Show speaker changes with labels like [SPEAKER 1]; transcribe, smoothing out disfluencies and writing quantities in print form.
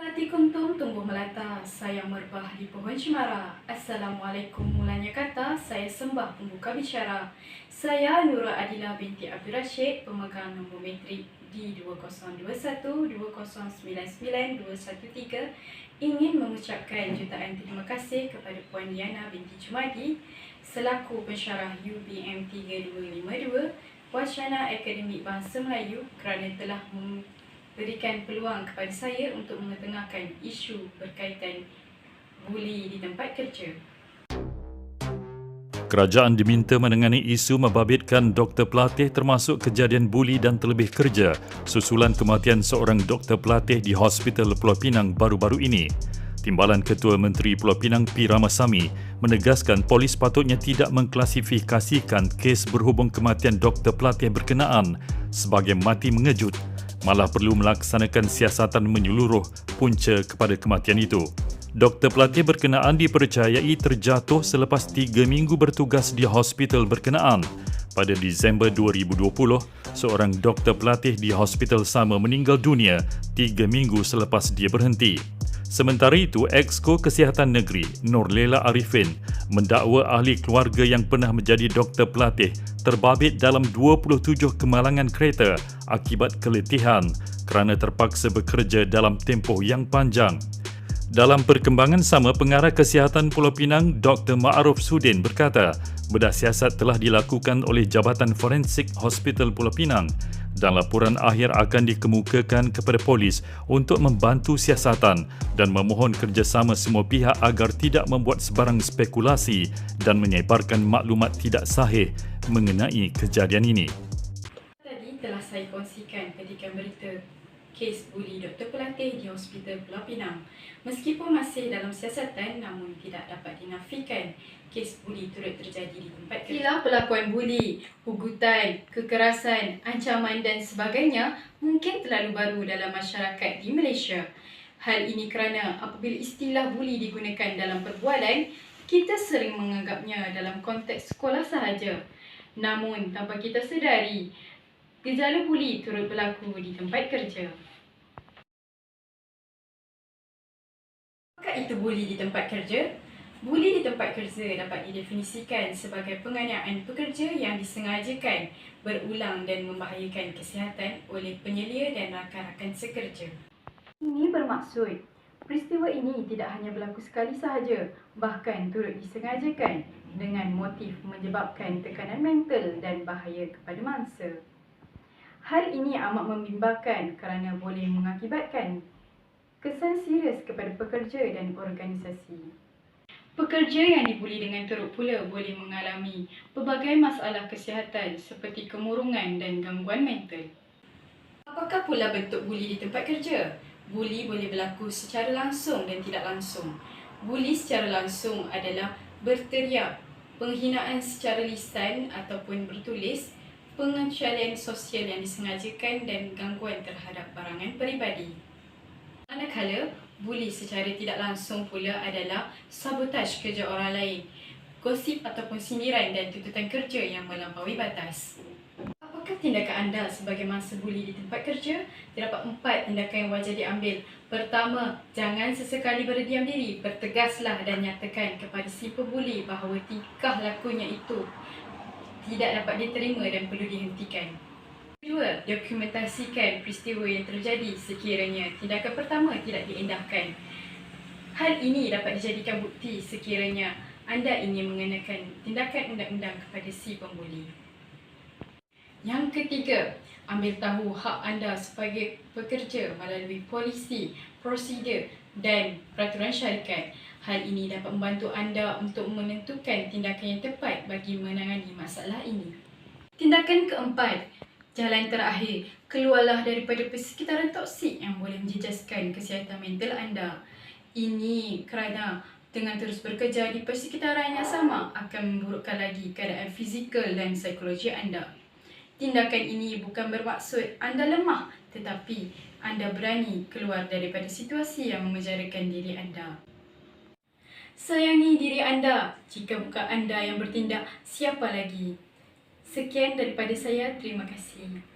[SPEAKER 1] Melati kuntum tumbuh melata, sayang merbah di pohon cemara. Assalamualaikum mulanya kata, saya sembah pembuka bicara. Saya Nura Adila binti Abdul Rashid, pemegang nombor metrik di 2021-2099-213, ingin mengucapkan jutaan terima kasih kepada Puan Diana binti Jumadi selaku pensyarah UBM 3252 Wacana Akademik Bahasa Melayu kerana telah berikan peluang kepada saya untuk mengetengahkan isu berkaitan buli di tempat kerja.
[SPEAKER 2] Kerajaan diminta menangani isu membabitkan doktor pelatih termasuk kejadian buli dan terlebih kerja susulan kematian seorang doktor pelatih di Hospital Pulau Pinang baru-baru ini. Timbalan Ketua Menteri Pulau Pinang P. Ramasamy menegaskan polis patutnya tidak mengklasifikasikan kes berhubung kematian doktor pelatih berkenaan sebagai mati mengejut, malah perlu melaksanakan siasatan menyeluruh punca kepada kematian itu. Doktor pelatih berkenaan dipercayai terjatuh selepas 3 minggu bertugas di hospital berkenaan. Pada Disember 2020, seorang doktor pelatih di hospital sama meninggal dunia 3 minggu selepas dia berhenti. Sementara itu, Exco Kesihatan Negeri Nurlela Arifin mendakwa ahli keluarga yang pernah menjadi doktor pelatih terbabit dalam 27 kemalangan kereta akibat keletihan kerana terpaksa bekerja dalam tempoh yang panjang. Dalam perkembangan sama, Pengarah Kesihatan Pulau Pinang Dr. Ma'aruf Sudin berkata, bedah siasat telah dilakukan oleh Jabatan Forensik Hospital Pulau Pinang dan laporan akhir akan dikemukakan kepada polis untuk membantu siasatan dan memohon kerjasama semua pihak agar tidak membuat sebarang spekulasi dan menyebarkan maklumat tidak sahih mengenai kejadian ini.
[SPEAKER 1] Tadi telah saya kongsikan petikan berita kes buli doktor pelatih di Hospital Pulau Pinang. Meskipun masih dalam siasatan, namun tidak dapat dinafikan kes buli turut terjadi di tempat kerja. Istilah pelakuan buli, hugutan, kekerasan, ancaman dan sebagainya mungkin terlalu baru dalam masyarakat di Malaysia. Hal ini kerana apabila istilah buli digunakan dalam perbualan, kita sering menganggapnya dalam konteks sekolah sahaja. Namun, tanpa kita sedari, gejala buli turut berlaku di tempat kerja. Apakah itu buli di tempat kerja? Buli di tempat kerja dapat didefinisikan sebagai penganiayaan pekerja yang disengajakan, berulang dan membahayakan kesihatan oleh penyelia dan rakan-rakan sekerja. Ini bermaksud peristiwa ini tidak hanya berlaku sekali sahaja, bahkan turut disengajakan dengan motif menyebabkan tekanan mental dan bahaya kepada mangsa. Hal ini amat membimbangkan kerana boleh mengakibatkan kesan serius kepada pekerja dan organisasi. Pekerja yang dibuli dengan teruk pula boleh mengalami pelbagai masalah kesihatan seperti kemurungan dan gangguan mental. Apakah pula bentuk buli di tempat kerja? Buli boleh berlaku secara langsung dan tidak langsung. Buli secara langsung adalah berteriak, penghinaan secara lisan ataupun bertulis, pengecualian sosial yang disengajakan dan gangguan terhadap barangan peribadi. Manakala, buli secara tidak langsung pula adalah sabotaj kerja orang lain, gosip ataupun sindiran dan tuntutan kerja yang melampaui batas. Apakah tindakan anda sebagai mangsa buli di tempat kerja? Terdapat 4 tindakan yang wajar diambil. Pertama, jangan sesekali berdiam diri. Bertegaslah dan nyatakan kepada si pembuli bahawa tingkah lakunya itu tidak dapat diterima dan perlu dihentikan. Kedua, dokumentasikan peristiwa yang terjadi sekiranya tindakan pertama tidak diendahkan. Hal ini dapat dijadikan bukti sekiranya anda ingin mengenakan tindakan undang-undang kepada si pembuli. Yang ketiga, ambil tahu hak anda sebagai pekerja melalui polisi, prosedur dan peraturan syarikat. Hal ini dapat membantu anda untuk menentukan tindakan yang tepat bagi menangani masalah ini. Tindakan keempat, jalan terakhir, keluarlah daripada persekitaran toksik yang boleh menjejaskan kesihatan mental anda. Ini kerana dengan terus bekerja di persekitaran yang sama akan memburukkan lagi keadaan fizikal dan psikologi anda. Tindakan ini bukan bermaksud anda lemah, tetapi anda berani keluar daripada situasi yang memenjarakan diri anda. Sayangi diri anda. Jika bukan anda yang bertindak, siapa lagi? Sekian daripada saya. Terima kasih.